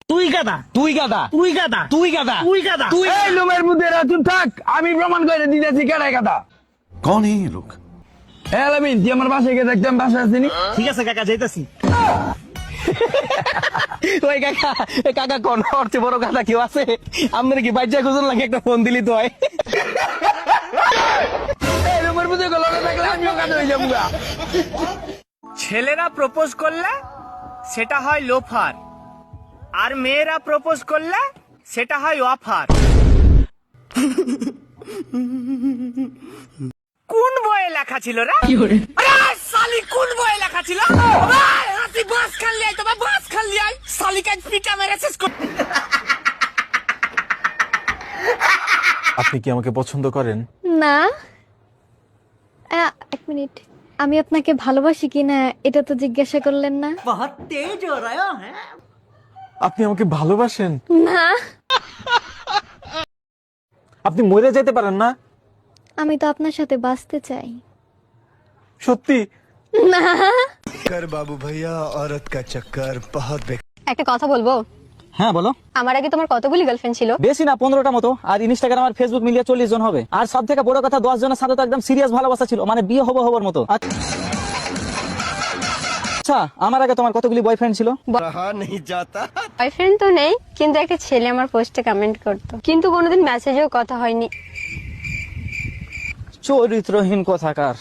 তুই গাদা, তুই গাদা, তুই গাদা, তুই গাদা, তুই গাদা, তুই এই লোমের মধ্যে চুপ থাক, আমি প্রমাণ করে দিতেছি কেডাই কথা। कौन है ये लोग? আলামিন, তুই আমার বাসায় গিয়ে দেখতাম, বাসায় আসিনি। ঠিক আছে কাকা, যাইতাছি। ওই কাকা, এ কাকা কোন অর্থে বড় কথা কেউ আছে? আপনার কি বাচ্চা খুঁজুন লাগে একটা ফোন দিলি তো হয়। এই লোমের মধ্যে লগে থাকলে আমিও কাজ হয়ে যাবো গা। ছেলেরা প্রপোজ করলে সেটা হয় লোফার, আর মেয়েরা প্রপোজ করলে সেটা হয় অফার। কোন বইয়ে লেখা ছিল রে? আরে শালি, কোন বইয়ে লেখা ছিল? ভাই হাসি বাস খালি আই, তোমার বাস খালি আই, শালি কাজ পিটা মেরে শেষ কর। আপনি কি আমাকে পছন্দ করেন? না, এক মিনিট, আমি আপনাকে ভালোবাসি কিনা এটা তো জিজ্ঞাসা করলেন না। আপনি আমাকে ভালোবাসেন? না, আপনি মরে যেতে পারেন না? আমি তো আপনার সাথে বাঁচতে চাই। সত্যি? না। कर बाबू भैया औरत का चक्कर बहुत একটা কথা বলবো? হ্যাঁ বলো। আমার আগে তোমার কতগুলি গার্লফ্রেন্ড ছিল? বেশি না, 15টা মতো। আর ইনস্টাগ্রাম আর ফেসবুক মিলিয়ে 40 জন হবে। আর সব থেকে বড় কথা, 10 জনের সাথে তো একদম সিরিয়াস ভালোবাসা ছিল, মানে বিয়ে হবার মতো। আচ্ছা, আমার আগে তোমার কতগুলি বয়ফ্রেন্ড ছিল? रहा नहीं जाता। বয়ফ্রেন্ড তো নেই, কিন্তু একটা ছেলে আমার পোস্টে কমেন্ট করতো, কিন্তু কোনোদিন মেসেজেও কথা হয়নি। চরিত্রহীন কথাকার।